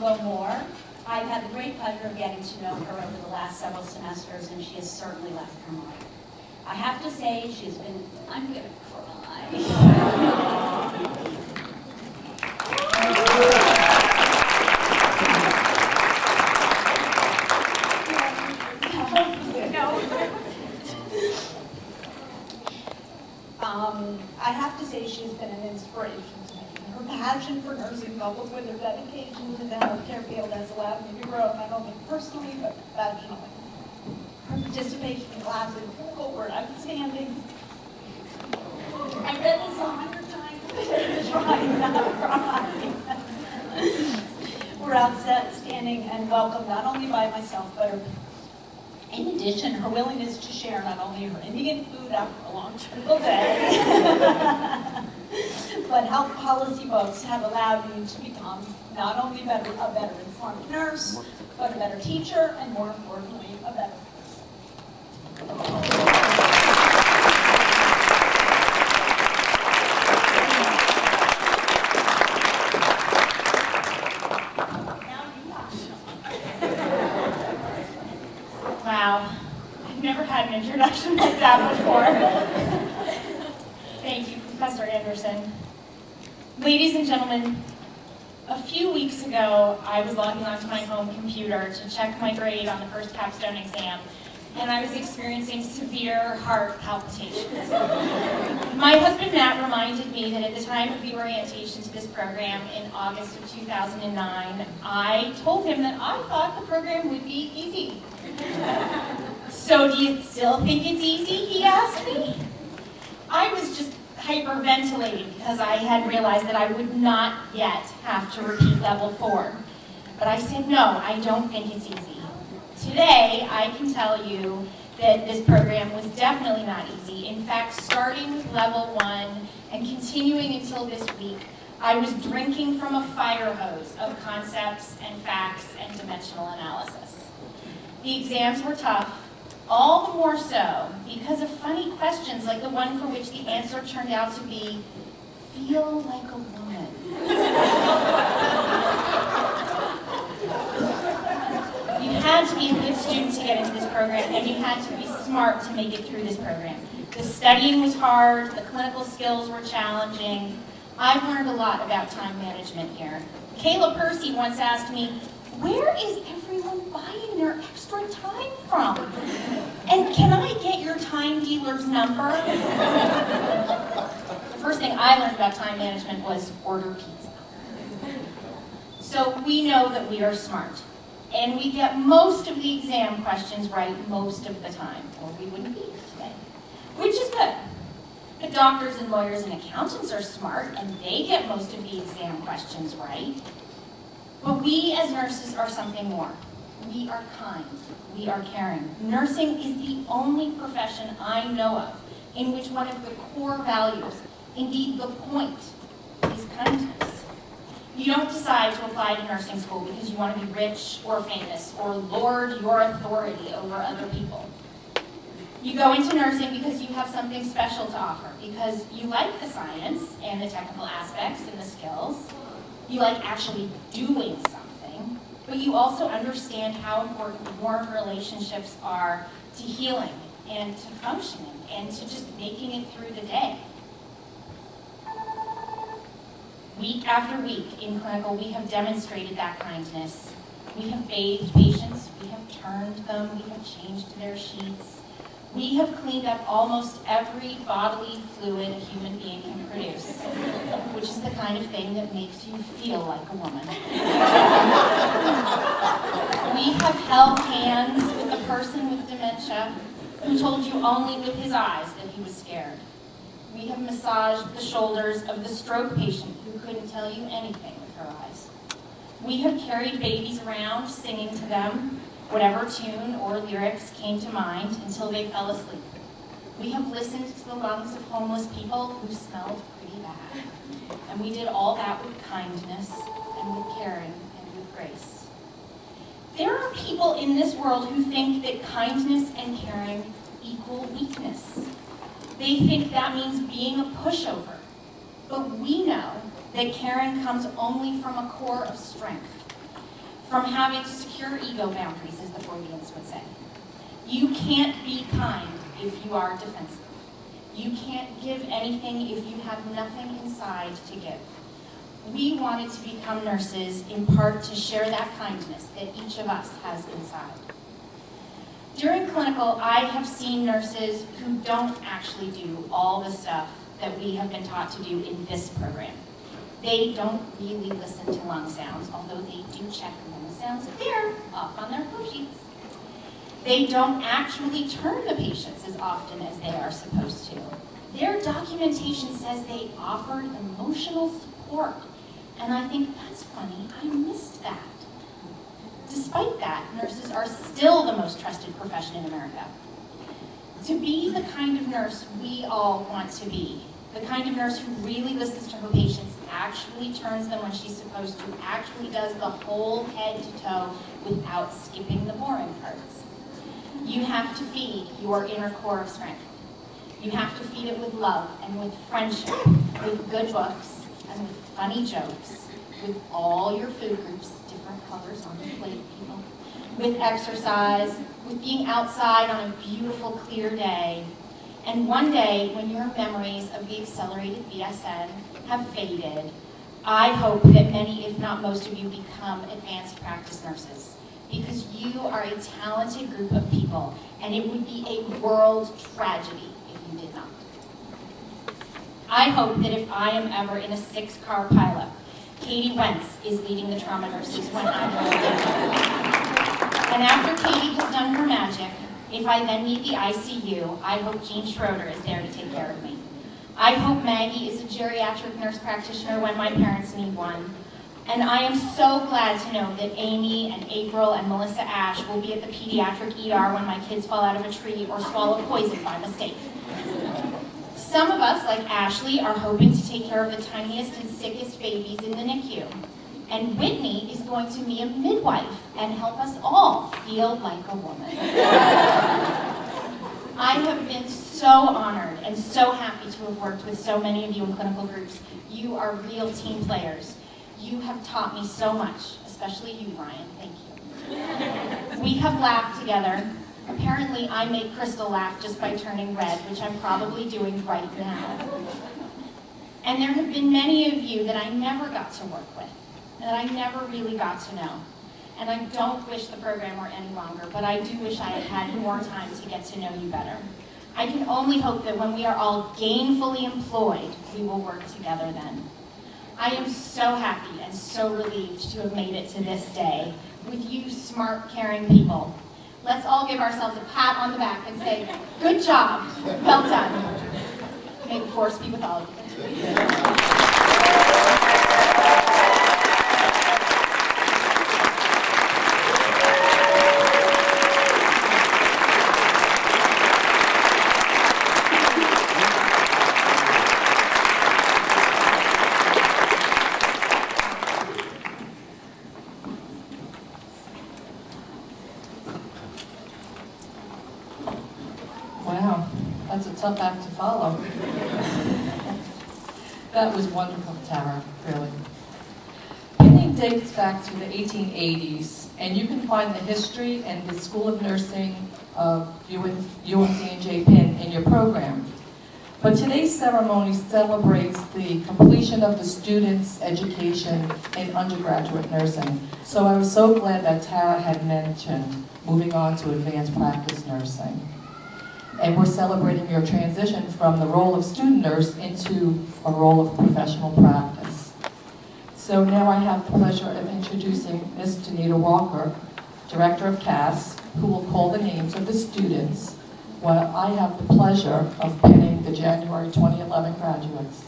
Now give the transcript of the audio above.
although more. I've had the great pleasure of getting to know her over the last several semesters, and she has certainly left her mark. I have to say, she's been, I'm gonna cry. I have to say she's been an inspiration to me. Her passion for nursing, coupled with her dedication to the healthcare field, has allowed me to grow not only personally but professionally. Her participation in class and clinical were outstanding. I read this 100 times. Trying not to cry. Were outstanding and welcomed not only by myself but her. In addition, her willingness to share not only her Indian food after a long typical day, but health policy books have allowed me to become not only a better informed nurse, but a better teacher, and more importantly, a better person. Wow, I've never had an introduction like that before. Thank you, Professor Anderson. Ladies and gentlemen, a few weeks ago, I was logging onto my home computer to check my grade on the first capstone exam, and I was experiencing severe heart palpitations. My husband, Matt, reminded me that at the time of the orientation to this program in August of 2009, I told him that I thought the program would be easy. So do you still think it's easy, he asked me. I was just hyperventilating because I had realized that I would not yet have to repeat level 4. But I said, no, I don't think it's easy. Today, I can tell you that this program was definitely not easy. In fact, starting with level 1 and continuing until this week, I was drinking from a fire hose of concepts and facts and dimensional analysis. The exams were tough, all the more so because of funny questions like the one for which the answer turned out to be, feel like a woman. You had to be a good student to get into this program, and you had to be smart to make it through this program. The studying was hard, the clinical skills were challenging. I've learned a lot about time management here. Kayla Percy once asked me, where is everyone buying their extra time from? And can I get your time dealer's number? The first thing I learned about time management was order pizza. So we know that we are smart, and we get most of the exam questions right most of the time, or we wouldn't be here today, which is good. The doctors and lawyers and accountants are smart, and they get most of the exam questions right. But we as nurses are something more. We are kind. We are caring. Nursing is the only profession I know of in which one of the core values, indeed the point, is kindness. You don't decide to apply to nursing school because you want to be rich or famous or lord your authority over other people. You go into nursing because you have something special to offer, because you like the science and the technical aspects and the skills. You like actually doing something, but you also understand how important warm relationships are to healing and to functioning and to just making it through the day. Week after week in clinical, we have demonstrated that kindness. We have bathed patients, we have turned them, we have changed their sheets. We have cleaned up almost every bodily fluid a human being can produce, which is the kind of thing that makes you feel like a woman. We have held hands with a person with dementia who told you only with his eyes that he was scared. We have massaged the shoulders of the stroke patient who couldn't tell you anything with her eyes. We have carried babies around, singing to them whatever tune or lyrics came to mind until they fell asleep. We have listened to the lungs of homeless people who smelled pretty bad. And we did all that with kindness and with caring and with grace. There are people in this world who think that kindness and caring equal weakness. They think that means being a pushover. But we know that caring comes only from a core of strength. from having secure ego boundaries, as the Freudians would say. You can't be kind if you are defensive. You can't give anything if you have nothing inside to give. We wanted to become nurses in part to share that kindness that each of us has inside. During clinical, I have seen nurses who don't actually do all the stuff that we have been taught to do in this program. They don't really listen to lung sounds, although they do check when the sounds appear off on their flow sheets. They don't actually turn the patients as often as they are supposed to. Their documentation says they offered emotional support, and I think that's funny, I missed that. Despite that, nurses are still the most trusted profession in America. To be the kind of nurse we all want to be, the kind of nurse who really listens to her patients, actually turns them when she's supposed to, actually does the whole head to toe without skipping the boring parts. You have to feed your inner core of strength. You have to feed it with love and with friendship, with good books and with funny jokes, with all your food groups, different colors on the plate, people, with exercise, with being outside on a beautiful, clear day. And one day, when your memories of the accelerated BSN have faded, I hope that many, if not most of you, become advanced practice nurses, because you are a talented group of people, and it would be a world tragedy if you did not. I hope that if I am ever in a 6-car pileup, Katie Wentz is leading the trauma nurses when I'm older. And after Katie has done her magic, if I then need the ICU, I hope Jean Schroeder is there to take care of me. I hope Maggie is a geriatric nurse practitioner when my parents need one. And I am so glad to know that Amy and April and Melissa Ash will be at the pediatric ER when my kids fall out of a tree or swallow poison by mistake. Some of us, like Ashley, are hoping to take care of the tiniest and sickest babies in the NICU. And Whitney is going to be a midwife and help us all feel like a woman. I have been so honored and so happy to have worked with so many of you in clinical groups. You are real team players. You have taught me so much, especially you, Ryan. Thank you. We have laughed together. Apparently, I made Crystal laugh just by turning red, which I'm probably doing right now. And there have been many of you that I never got to work with, that I never really got to know. And I don't wish the program were any longer, but I do wish I had had more time to get to know you better. I can only hope that when we are all gainfully employed, we will work together then. I am so happy and so relieved to have made it to this day with you smart, caring people. Let's all give ourselves a pat on the back and say, good job, well done. May the force be with all of you. Wow, that's a tough act to follow. That was wonderful, Tara, really. Pinning dates back to the 1880s, and you can find the history and the School of Nursing of UMDNJ Pin in your program. But today's ceremony celebrates the completion of the students' education in undergraduate nursing. So I was so glad that Tara had mentioned moving on to advanced practice nursing. And we're celebrating your transition from the role of student nurse into a role of professional practice. So now I have the pleasure of introducing Ms. Danita Walker, Director of CAS, who will call the names of the students while I have the pleasure of pinning the January 2011 graduates.